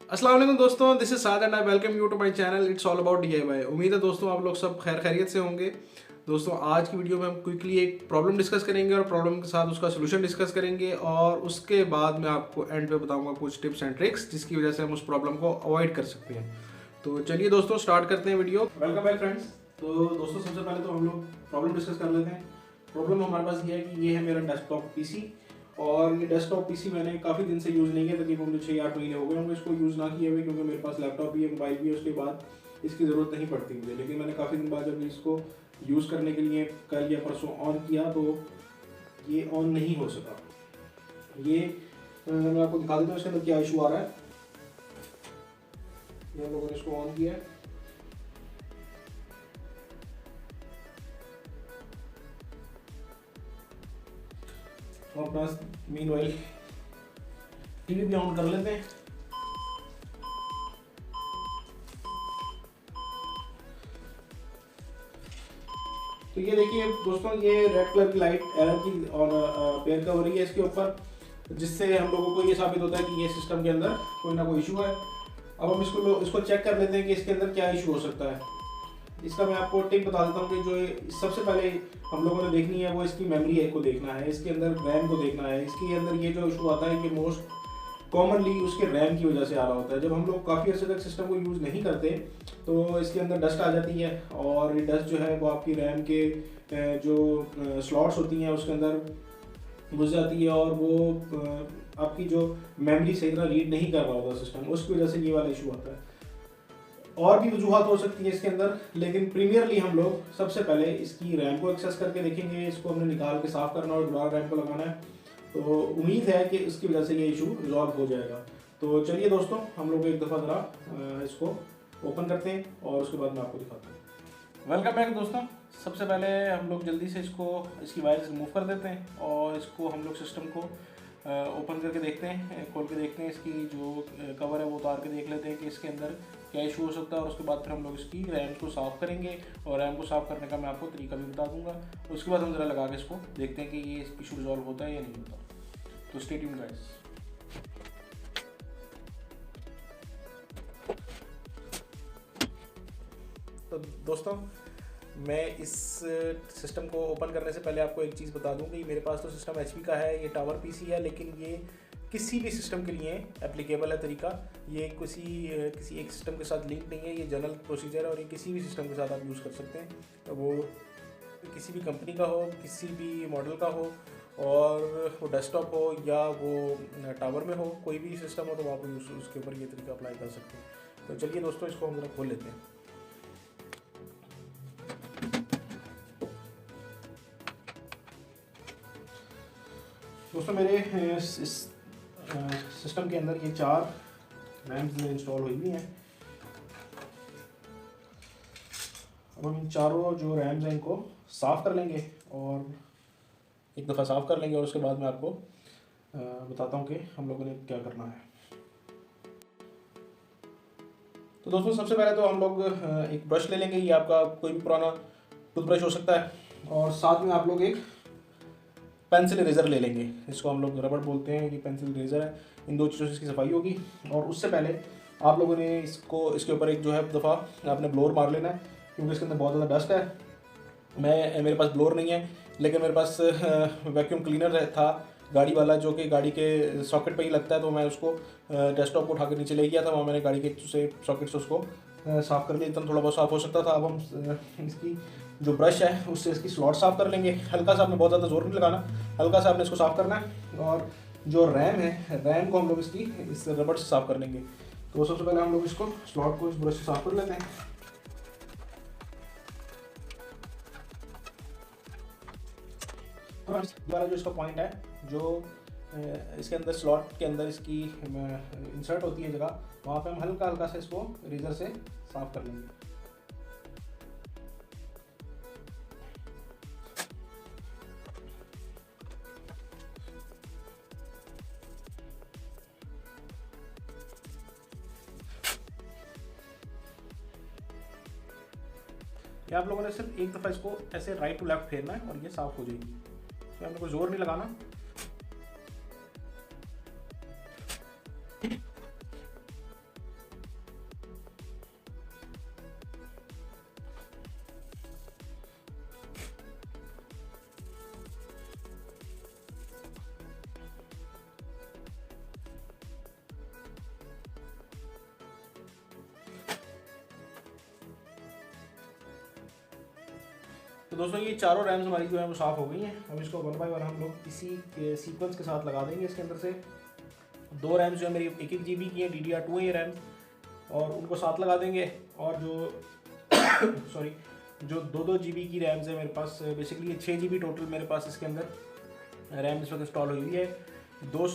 अस्सलाम वालेकुम दोस्तों, this is Saad and I welcome you to my channel. It's all about DIY। उम्मीद है दोस्तों आप लोग सब खैर खैरियत से होंगे। दोस्तों आज की वीडियो में हम क्विकली एक प्रॉब्लम डिस्कस करेंगे और प्रॉब्लम के साथ उसका सोल्यूशन डिस्कस करेंगे और उसके बाद मैं आपको एंड पे बताऊंगा कुछ टिप्स एंड ट्रिक्स जिसकी वजह से हम उस प्रॉब्लम को अवॉइड कर सकते हैं। तो चलिए दोस्तों स्टार्ट करते हैं वीडियो। Welcome back friends. तो दोस्तों सबसे पहले तो हम लोग प्रॉब्लम डिस्कस कर लेते हैं। प्रॉब्लम हमारे पास ये है कि ये है मेरा डेस्कटॉप PC और ये डेस्कटॉप PC मैंने काफ़ी दिन से यूज़ नहीं किया, तकरीबन मुझे 6-8 महीने हो गए होंगे इसको यूज़ ना किए हुए, क्योंकि मेरे पास लैपटॉप भी है, मोबाइल भी है, उसके बाद इसकी ज़रूरत नहीं पड़ती मुझे। लेकिन मैंने काफ़ी दिन बाद जब इसको यूज़ करने के लिए कल या परसों ऑन किया तो ये ऑन नहीं हो सका। ये मैं आपको दिखा देता हूँ इसके अंदर क्या इशू आ रहा है। ये हम लोगों ने इसको ऑन किया है। तो अपना मीनवाइल टीवी भी ऑन कर लेते हैं। तो ये देखिए दोस्तों, ये रेड कलर की लाइट एरर की और पेयर कर हो रही है इसके ऊपर, जिससे हम लोगों को ये साबित होता है कि ये सिस्टम के अंदर कोई ना कोई इशू है। अब हम इसको चेक कर लेते हैं कि इसके अंदर क्या इशू हो सकता है। इसका मैं आपको टिप बता देता हूँ कि जो सबसे पहले हम लोगों ने देखनी है वो इसकी मेमोरी को देखना है, इसके अंदर रैम को देखना है। इसके अंदर ये जो इशू आता है कि मोस्ट कॉमनली उसके रैम की वजह से आ रहा होता है। जब हम लोग काफ़ी अर्से तक सिस्टम को यूज़ नहीं करते तो इसके अंदर डस्ट आ जाती है और ये डस्ट जो है वो आपकी रैम के जो स्लॉट्स होती हैं उसके अंदर घुस जाती है और वो आपकी जो मेमोरी सही तरह रीड नहीं कर रहा होता सिस्टम, उसकी वजह से ये वाला इशू आता है। और भी वजूहत हो सकती है इसके अंदर, लेकिन प्रीमियरली हम लोग सबसे पहले इसकी रैम को एक्सेस करके देखेंगे। इसको हमने निकाल के साफ करना और दोबारा रैम को लगाना है, तो उम्मीद है कि इसकी वजह से ये इशू रिजॉल्व हो जाएगा। तो चलिए दोस्तों हम लोग एक दफ़ा ज़रा इसको ओपन करते हैं और उसके बाद मैं आपको दिखाता हूँ। वेलकम बैक दोस्तों। सबसे पहले हम लोग जल्दी से इसकी वायर्स रिमूव कर देते हैं और इसको हम लोग सिस्टम को ओपन करके देखते हैं, खोल के देखते हैं। इसकी जो कवर है वो उतार के देख लेते हैं कि इसके अंदर क्या इशू हो सकता है और उसके बाद फिर हम लोग इसकी रैम को साफ़ करेंगे और रैम को साफ़ करने का मैं आपको तरीका भी बता दूंगा। उसके बाद हम ज़रा लगा के इसको देखते हैं कि ये इशू रिजॉल्व होता है या नहीं होता। तो स्टे ट्यून्ड गाइस। तो दोस्तों मैं इस सिस्टम को ओपन करने से पहले आपको एक चीज़ बता दूं कि मेरे पास तो सिस्टम HP का है, ये टावर PC है, लेकिन ये किसी भी सिस्टम के लिए एप्लीकेबल है तरीका। ये किसी एक सिस्टम के साथ लिंक नहीं है, ये जनरल प्रोसीजर है और ये किसी भी सिस्टम के साथ आप यूज़ कर सकते हैं। तो वो किसी भी कंपनी का हो, किसी भी मॉडल का हो, और वो डेस्कटॉप हो या वो टावर में हो, कोई भी सिस्टम हो तो आप उसके ऊपर ये तरीका अप्लाई कर सकते हैं। तो चलिए दोस्तों इसको हम जरा खोल लेते हैं। दोस्तों मेरे इस सिस्टम के अंदर ये 4 रैम्स इंस्टॉल हुई हुई हैं। अब हम इन चारों जो रैम्स हैं इनको साफ़ कर लेंगे और एक दफ़ा साफ़ कर लेंगे और उसके बाद मैं आपको बताता हूँ कि हम लोगों ने क्या करना है। तो दोस्तों सबसे पहले तो हम लोग एक ब्रश ले लेंगे। ये आपका कोई भी पुराना टूथब्रश हो सकता है और साथ में आप लोग एक पेंसिल इरेज़र ले लेंगे। इसको हम लोग रबड़ बोलते हैं, ये पेंसिल इरेज़र है। इन दो चीज़ों से इसकी सफाई होगी और उससे पहले आप लोगों ने इसके ऊपर एक जो है दफ़ा आपने ब्लोर मार लेना है, क्योंकि इसके अंदर बहुत ज़्यादा डस्ट है। मेरे पास ब्लोर नहीं है, लेकिन मेरे पास वैक्यूम क्लीनर था गाड़ी वाला, जो कि गाड़ी के सॉकेट पे ही लगता है। तो मैं उसको डेस्कटॉप को उठा के नीचे ले गया था, वहाँ मैंने गाड़ी के सॉकेट से उसको साफ़ कर लिया। इतना थोड़ा बहुत साफ़ हो सकता था। अब हम इसकी जो ब्रश है उससे इसकी स्लॉट साफ़ कर लेंगे। हल्का सा, आपने बहुत ज़्यादा जोर नहीं लगाना, हल्का सा आपने इसको साफ़ करना है। और जो रैम है, रैम को हम लोग इस रबड़ से साफ़ कर लेंगे। तो सबसे पहले हम लोग इसको स्लॉट को इस ब्रश से साफ़ कर लेते हैं। वाला जो इसका पॉइंट है, जो इसके अंदर स्लॉट के अंदर इसकी इंसर्ट होती है जगह, वहाँ पे हम हल्का हल्का से इसको इरेज़र से साफ़ कर लेंगे। या आप लोगों ने सिर्फ एक दफ़ा इसको ऐसे राइट टू लेफ्ट फेरना है और ये साफ़ हो जाएगी। तो हमने कोई जोर नहीं लगाना। तो दोस्तों ये चारों रैम्स हमारी जो है वो साफ़ हो गई हैं। अब इसको वन बाय वन हम लोग इसी सीक्वेंस के साथ लगा देंगे। इसके अंदर से 2 रैम्स जो है मेरी 1-1 GB की है, DDR2 है ये रैम्स, और उनको साथ लगा देंगे। और जो सॉरी जो 2-2 GB की रैम्स है मेरे पास, बेसिकली ये 6 GB टोटल मेरे पास इसके अंदर रैम इस वक्त इंस्टॉल हुई है। 2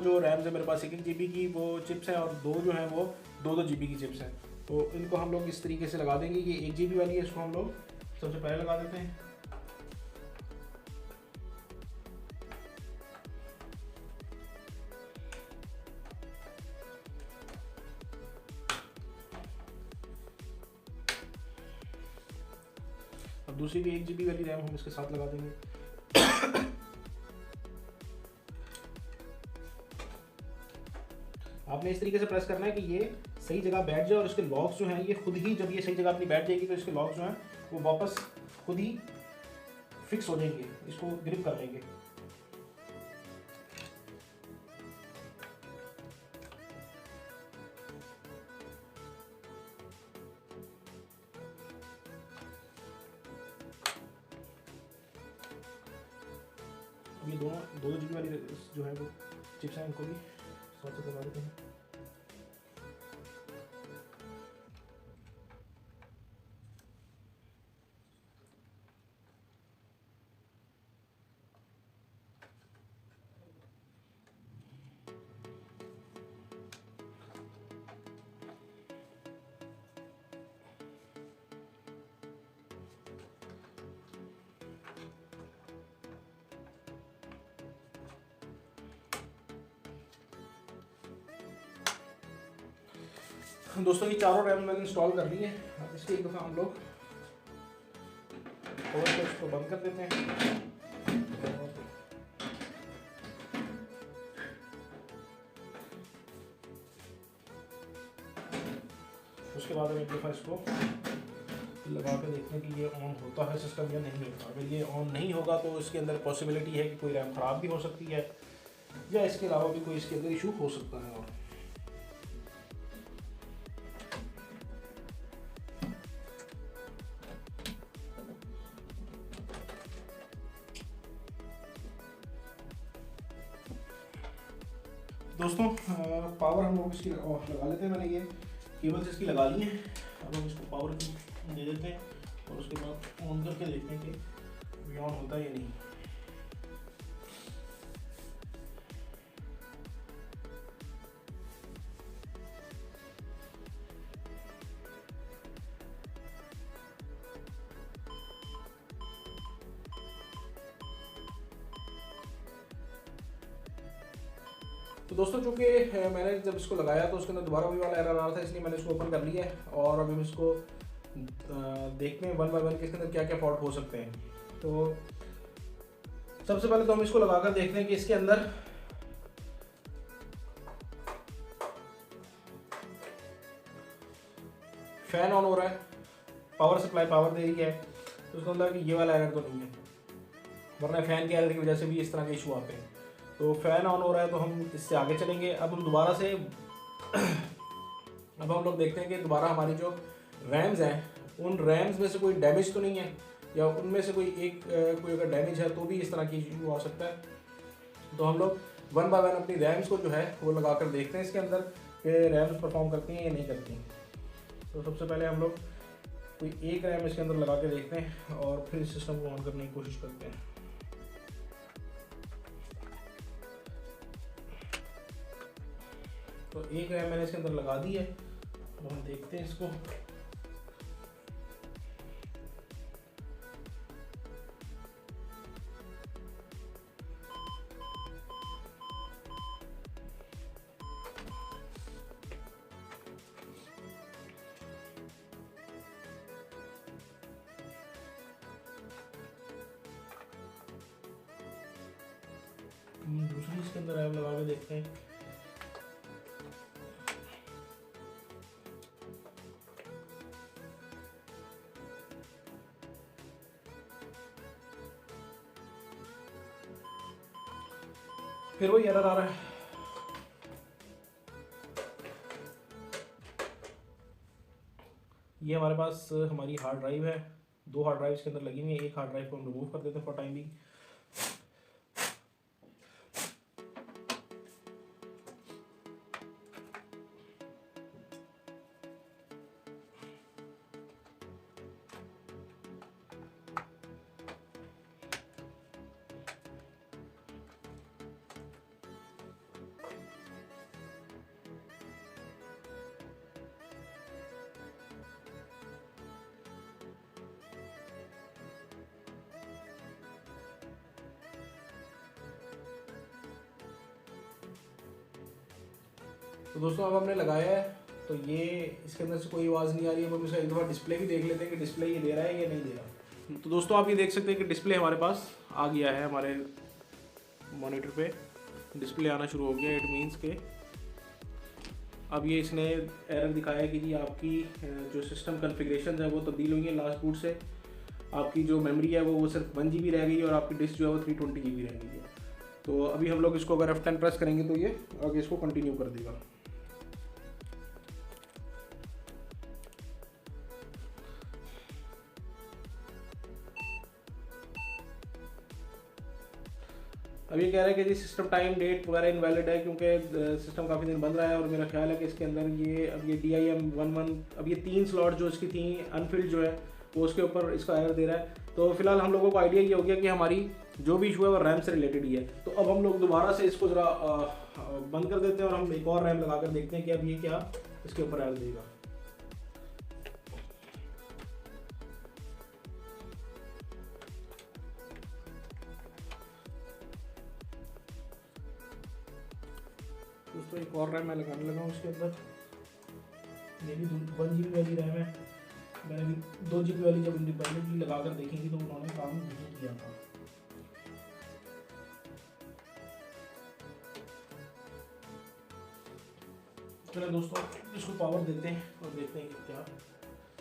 जो रैम्स है मेरे पास 1-1 GB की वो चिप्स हैं, और 2 जो हैं वो 2-2 GB की चिप्स हैं। तो इनको हम लोग इस तरीके से लगा देंगे। ये 1 GB वाली है, इसको हम लोग सबसे पहले लगा देते हैं। अब दूसरी भी 1 GB वाली रैम हम इसके साथ लगा देंगे। आपने इस तरीके से प्रेस करना है कि ये सही जगह बैठ जाए, और इसके लॉक्स जो हैं ये खुद ही, जब ये सही जगह अपनी बैठ जाएगी तो इसके लॉक्स जो हैं वो वापस खुद ही फिक्स हो जाएंगे, इसको ग्रिप कर लेंगे। अब ये दोनों 2 GB वाली जो है वो चिप्स हैं, इनको भी साथ साथ लगा देते हैं। दोस्तों ये चारों रैम मैंने इंस्टॉल कर ली है। अब इसके एक दफ़ा हम लोग और इसको बंद कर देते हैं। उसके बाद हम एक दफ़ा इसको लगा के देखते हैं कि ये ऑन होता है सिस्टम या नहीं होता। अगर ये ऑन नहीं होगा तो इसके अंदर पॉसिबिलिटी है कि कोई रैम ख़राब भी हो सकती है, या इसके अलावा भी कोई इसके अंदर इशू हो सकता है। और दोस्तों पावर हम लोग इसकी लगा लेते हैं। मैंने ये केबल्स इसकी लगा ली है। अब हम इसको पावर दे देते हैं और उसके बाद ऑन करके देखते हैं कि ऑन होता है या नहीं। तो दोस्तों चूँकि मैंने जब इसको लगाया तो उसके अंदर दोबारा वही वाला एरर आ रहा था, इसलिए मैंने इसको ओपन कर लिया है। और अब हम इसको देखते हैं वन बाय वन कि इसके अंदर क्या क्या फॉल्ट हो सकते हैं। तो सबसे पहले तो हम इसको लगाकर देखते हैं कि इसके अंदर फैन ऑन हो रहा है, पावर सप्लाई पावर दे रही है, तो उसका मतलब कि ये वाला एरर तो नहीं है, वरना फैन के एरर की वजह से भी इस तरह के इशू आते हैं। तो फैन ऑन हो रहा है तो हम इससे आगे चलेंगे। अब हम दोबारा से अब हम लोग देखते हैं कि दोबारा हमारी जो रैम्स हैं उन रैम्स में से कोई डैमेज तो नहीं है, या उनमें से कोई अगर डैमेज है तो भी इस तरह की इशू आ सकता है। तो हम लोग वन बाय वन अपनी रैम्स को जो है वो लगा कर देखते हैं इसके अंदर कि रैम्स परफॉर्म करती हैं या नहीं करती हैं। तो सबसे पहले हम लोग कोई एक रैम इसके अंदर लगा के देखते हैं और फिर इस सिस्टम को ऑन करने की कोशिश करते हैं। तो एक रैम मैंने इसके अंदर लगा दी है। अब हम देखते हैं इसको। दूसरी इसके अंदर रैम लगा के देखते हैं। फिर वही एरर आ रहा है। ये हमारे पास हमारी हार्ड ड्राइव है 2 हार्ड ड्राइव इसके अंदर लगी हुई है, एक हार्ड ड्राइव को हम रिमूव कर देते हैं फॉर टाइम बिंग। तो दोस्तों अब हमने लगाया है, तो ये इसके अंदर से कोई आवाज़ नहीं आ रही है। हम इसका एक दफ़ा डिस्प्ले भी देख लेते हैं कि डिस्प्ले ये दे रहा है या नहीं दे रहा। तो दोस्तों आप ये देख सकते हैं कि डिस्प्ले हमारे पास आ गया है, हमारे मॉनिटर पे डिस्प्ले आना शुरू हो गया। इट मीन्स के अब ये इसने एरर दिखाया है कि जी आपकी जो सिस्टम कॉन्फ़िगरेशन है वो तब्दील हुई है लास्ट बूट से। आपकी जो मेमोरी है वो सिर्फ 1 GB रह गई है और आपकी डिस्क जो है वो 320 GB रह गई है। तो अभी हम लोग इसको अगर F10 प्रेस करेंगे तो ये आगे इसको कंटिन्यू कर देगा। अब ये कह रहा है कि जी सिस्टम टाइम डेट वगैरह इनवैलिड है, क्योंकि सिस्टम काफ़ी दिन बंद रहा है और मेरा ख्याल है कि इसके अंदर ये अब ये DIM11 अब ये 3 स्लॉट जो इसकी थी अनफिल्ड जो है वो उसके ऊपर इसका एरर दे रहा है। तो फिलहाल हम लोगों को आइडिया ये हो गया कि हमारी जो भी इशू है वो रैम से रिलेटेड ही है। तो अब हम लोग दोबारा से इसको ज़रा बंद कर देते हैं और हम एक और रैम लगा कर देखते हैं कि अब ये क्या इसके ऊपर एरर देगा। दोस्तों एक और रैम मैं लगाने लगा हूँ उसके अंदर, ये भी 1 GB वाली रैम है। मैंने भी 2 GB वाली जब इंडिपेंडेंटली लगा कर देखेंगी तो उन्होंने काम नहीं किया था। चलो दोस्तों इसको पावर देते हैं और देखते हैं कि क्या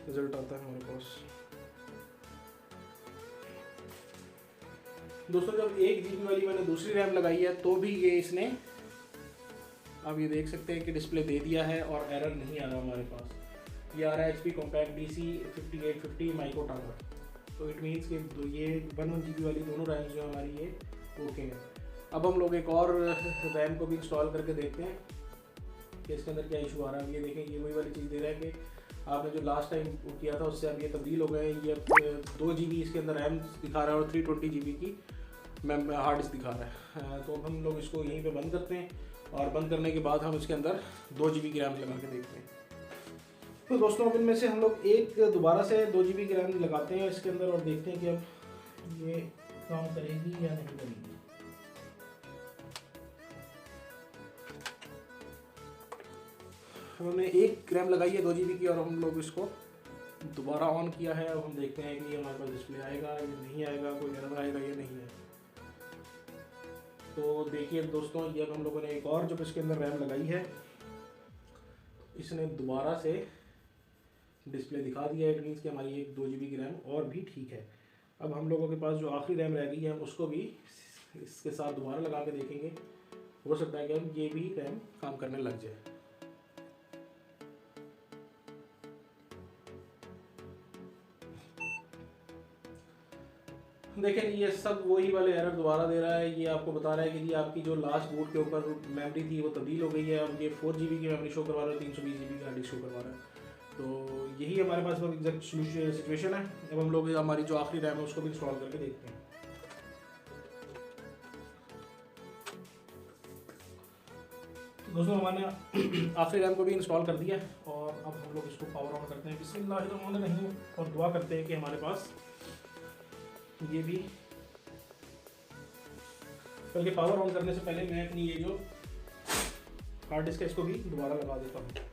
रिजल्ट आता है हमारे पास। दोस्तों जब 1 GB वाली मैंने दूसरी रैम लगाई है तो भी ये इसने अब ये देख सकते हैं कि डिस्प्ले दे दिया है और एरर नहीं आ रहा हमारे पास। ये आ रहा है HP compact DC 5850 micro tower. तो इट मीन्स कि ये 1 GB वाली दोनों रैम जो हमारी ये ओके है। अब हम लोग एक और रैम को भी इंस्टॉल करके देखते हैं कि इसके अंदर क्या इशू आ रहा है। ये देखें ये वही वाली चीज़ दे रहा है कि आपने जो लास्ट टाइम किया था उससे अब ये तब्दील हो गए। ये 2 GB इसके अंदर रैम दिखा रहा है और 320 GB की हार्ड डिस्क दिखा रहा है। तो हम लोग इसको यहीं पे बंद करते हैं और बंद करने के बाद हम इसके अंदर 2 GB की रैम लगा के देखते हैं। तो दोस्तों अब इनमें से हम लोग एक दोबारा से 2 GB की रैम लगाते हैं इसके अंदर और देखते हैं कि अब ये काम करेगी या नहीं करेगी। हमने एक रैम लगाई है 2 GB की और हम लोग इसको दोबारा ऑन किया है। अब हम देखते हैं कि हमारे पास डिस्प्ले आएगा या नहीं आएगा, कोई एरर आएगा या नहीं है। तो देखिए दोस्तों ये हम लोगों ने एक और जब इसके अंदर रैम लगाई है इसने दोबारा से डिस्प्ले दिखा दिया। इट मीन्स कि हमारी एक 2 GB की रैम और भी ठीक है। अब हम लोगों के पास जो आखिरी रैम रह गई है हम उसको भी इसके साथ दोबारा लगा के देखेंगे। हो सकता है कि हम ये भी रैम काम करने लग जाए। देखें ये सब वही वाले एरर दोबारा दे रहा है। ये आपको बता रहा है कि जी आपकी जो लास्ट बूट के ऊपर मेमोरी थी वो तब्दील हो गई है। अब ये 4 GB की मेमोरी शो करवा रहा है, 320 GB की हार्ड डिस्क शो करवा रहा है। तो यही हमारे पास एग्जैक्ट सिचुएशन है। अब हम लोग हमारी जो आखिरी रैम है उसको भी इंस्टॉल करके देखते हैं। तो दोस्तों हमारे आखिरी रैम को भी इंस्टॉल कर दिया है और अब हम लोग इसको पावर ऑन करते हैं। बिस्मिल्लाहिर्रहमानिर्रहीम और दुआ करते हैं कि हमारे पास ये भी, बल्कि पावर ऑन करने से पहले मैं अपनी ये जो हार्ड डिस्क है इसको भी दोबारा लगा देता हूँ।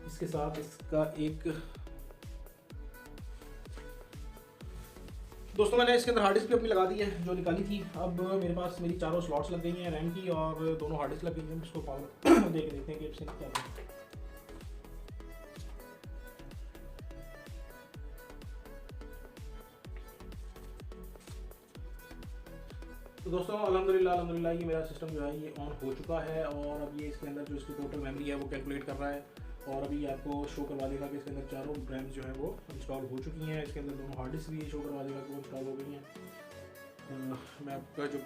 इसके साथ इसका एक दोस्तों मैंने इसके अंदर हार्ड डिस्क भी अपनी लगा दी है जो निकाली थी। अब मेरे पास मेरी चारों स्लॉट्स लग गई हैं रैम की और दोनों हार्ड डिस्क लग गई हैं। इसको पावर दे के देखते हैं कि इससे क्या है। तो दोस्तों अल्हम्दुलिल्लाह ये मेरा सिस्टम जो है ये ऑन हो चुका है और अब ये इसके अंदर जो इसकी टोटल मेमोरी है वो कैलकुलेट कर रहा है और अभी आपको शो करवा देगा कि इसके अंदर चारों रैम्स जो है वो इंस्टॉल हो चुकी हैं। इसके अंदर दोनों हार्ड डिस्क भी शो करवा देगा कि वो इंस्टॉल हो गई हैं। मैं आपका जो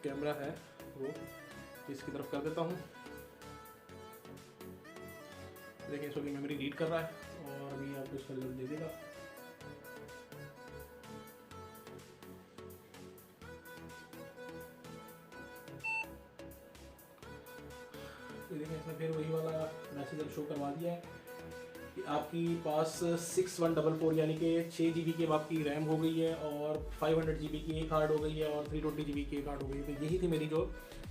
कैमरा है वो इसकी तरफ कर देता हूँ। देखिए इसको मेमोरी रीड कर रहा है और अभी आपको इसका रिजल्ट दे देगा। देखिए इसने फिर वही वाला मैसेज शो करवा दिया है कि आपकी पास 6144 यानी कि 6 GB की आपकी रैम हो गई है और 500 GB की एक हार्ड हो गई है और 320 GB की एक हार्ड हो गई है। तो यही थी मेरी जो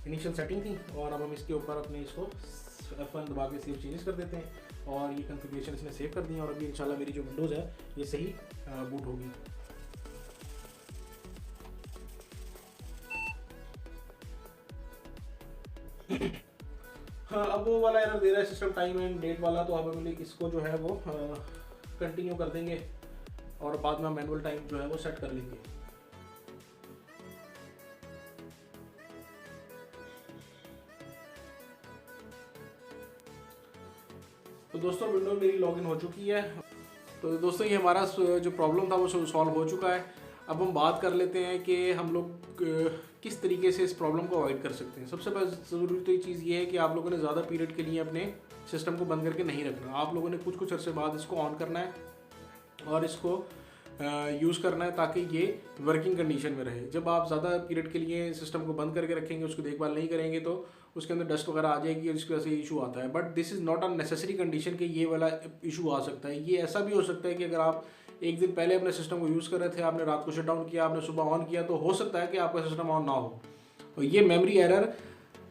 इनिशियल सेटिंग थी और अब हम इसके ऊपर अपने इसको F1 दबा के सेव चेंजेस कर देते हैं और ये कॉन्फ़िगरेशन इसने सेव कर दी है और अभी इंशाल्लाह मेरी जो विंडोज़ है ये सही बूट होगी। हाँ अब वो वाला एरर दे रहा है सिस्टम टाइम एंड डेट वाला, तो अब हम इसको जो है वो कंटिन्यू कर देंगे और बाद में मैनुअल टाइम जो है वो सेट कर लेंगे। तो दोस्तों विंडो मेरी लॉगिन हो चुकी है। तो दोस्तों ये हमारा जो प्रॉब्लम था वो सॉल्व हो चुका है। अब हम बात कर लेते हैं कि हम लोग किस तरीके से इस प्रॉब्लम को अवॉइड कर सकते हैं। सबसे ज़रूरी तो ये चीज़ ये है कि आप लोगों ने ज़्यादा पीरियड के लिए अपने सिस्टम को बंद करके नहीं रखना। आप लोगों ने कुछ अरसे बाद इसको ऑन करना है और इसको यूज़ करना है ताकि ये वर्किंग कंडीशन में रहे। जब आप ज़्यादा पीरियड के लिए सिस्टम को बंद करके रखेंगे, उसको देखभाल नहीं करेंगे तो उसके अंदर डस्ट वगैरह आ जाएगी और इसकी वजह से इशू आता है। But this is not a necessary condition कि ये वाला इशू आ सकता है। ये ऐसा भी हो सकता है कि अगर आप एक दिन पहले अपने सिस्टम को यूज़ कर रहे थे, आपने रात को शट डाउन किया, आपने सुबह ऑन किया, तो हो सकता है कि आपका सिस्टम ऑन ना हो। और ये मेमोरी एरर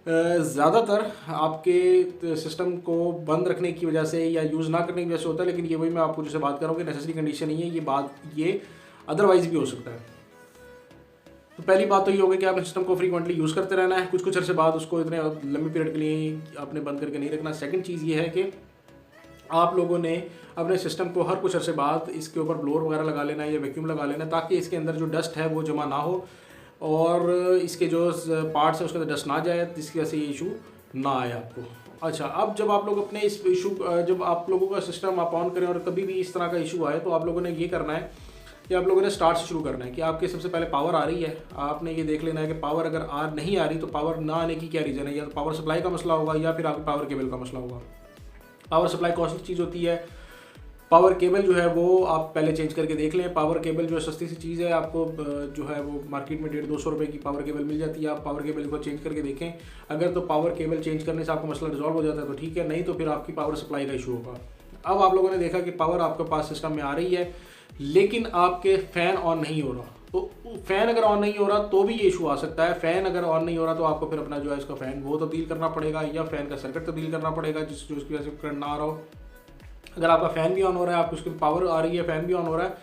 ज़्यादातर आपके सिस्टम को बंद रखने की वजह से या यूज़ ना करने की वजह से होता है। लेकिन ये वही मैं आपको जैसे बात कर रहा हूँ कि नेसेसरी कंडीशन नहीं है, ये अदरवाइज भी हो सकता है। तो पहली बात तो ये होगी कि आप सिस्टम को फ्रीक्वेंटली यूज़ करते रहना है, कुछ अरसे बाद उसको इतने लंबे पीरियड के लिए आपने बंद करके नहीं रखना। सेकंड चीज़ ये है कि आप लोगों ने अपने सिस्टम को हर कुछ अरसे बाद इसके ऊपर ब्लोअर वगैरह लगा लेना है या वैक्यूम लगा लेना है ताकि इसके अंदर जो डस्ट है वो जमा ना हो और इसके जो पार्ट्स है उसके अंदर डस्ट ना जाए, जिसकी वजह से ये इशू ना आए आपको। अच्छा, अब जब आप लोग अपने इस इशू जब आप लोगों का सिस्टम आप ऑन करें और कभी भी इस तरह का इशू आए तो आप लोगों ने ये करना है कि आप लोगों ने स्टार्ट से शुरू करना है कि आपके सबसे पहले पावर आ रही है। आपने ये देख लेना है कि पावर अगर नहीं आ रही तो पावर ना आने की क्या रीज़न है। या तो पावर सप्लाई का मसला होगा या फिर आपके पावर केबल का मसला होगा। पावर सप्लाई कॉस्टली चीज़ होती है। पावर केबल जो है वो आप पहले चेंज करके देख लें। पावर केबल जो है सस्ती सी चीज़ है, आपको जो है वो मार्केट में 150-200 रुपये की पावर केबल मिल जाती है। आप पावर केबल को चेंज करके देखें। अगर तो पावर केबल चेंज करने से आपका मसला रिजॉल्व हो जाता है तो ठीक है, नहीं तो फिर आपकी पावर सप्लाई का इशू होगा। अब आप लोगों ने देखा कि पावर आपके पास सिस्टम में आ रही है लेकिन आपके फ़ैन ऑन नहीं हो रहा। तो फ़ैन अगर ऑन नहीं हो रहा तो भी ये इशू आ सकता है। फ़ैन अगर ऑन नहीं हो रहा तो आपको फिर अपना जो है इसका फ़ैन वो तब्दील करना पड़ेगा या फ़ैन का सर्किट तब्दील करना पड़ेगा जिसकी वजह से करंट ना आ रहा हो। अगर आपका फ़ैन भी ऑन हो रहा है, आपको उसकी पावर आ रही है, फ़ैन भी ऑन हो रहा है,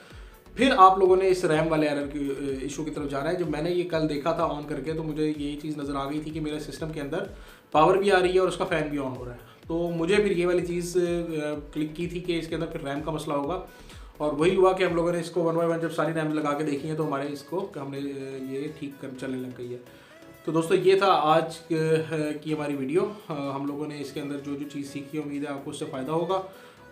फिर आप लोगों ने इस रैम वाले एरर की इशू की तरफ जाना है। जब मैंने ये कल देखा था ऑन करके तो मुझे यही चीज़ नज़र आ गई थी कि मेरे सिस्टम के अंदर पावर भी आ रही है और उसका फ़ैन भी ऑन हो रहा है। तो मुझे फिर ये वाली चीज़ क्लिक की थी कि इसके अंदर फिर रैम का मसला होगा और वही हुआ कि हम लोगों ने इसको 1 बाय 1 जब सारी रैम लगा के देखी है तो हमारे इसको हमने ये ठीक कर चलने लग गई है। तो दोस्तों ये था आज की हमारी वीडियो। हम लोगों ने इसके अंदर जो चीज़ सीखी, उम्मीद है आपको उससे फ़ायदा होगा।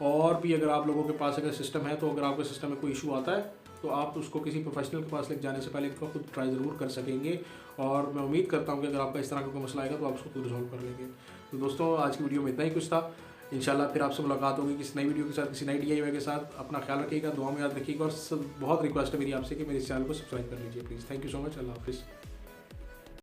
और भी अगर आप लोगों के पास अगर सिस्टम है तो अगर आपके सिस्टम में कोई इशू आता है तो आप उसको किसी प्रोफेशनल के पास लेके जाने से पहले इसको खुद ट्राई ज़रूर कर सकेंगे। और मैं उम्मीद करता हूँ कि अगर आपका इस तरह का कोई मसला आएगा तो आप उसको खुद रिजॉल्व कर लेंगे। तो दोस्तों आज की वीडियो में इतना ही कुछ था। इंशाल्लाह फिर आपसे मुलाकात होगी किसी नई वीडियो के साथ, किसी नई DIY के साथ। अपना ख्याल रखिएगा, दुआ में याद रखिएगा और बहुत रिक्वेस्ट है मेरी आपसे कि मेरे इस चैनल को सब्सक्राइब कर लीजिए please. Thank you so much. अल्लाह हाफिज़।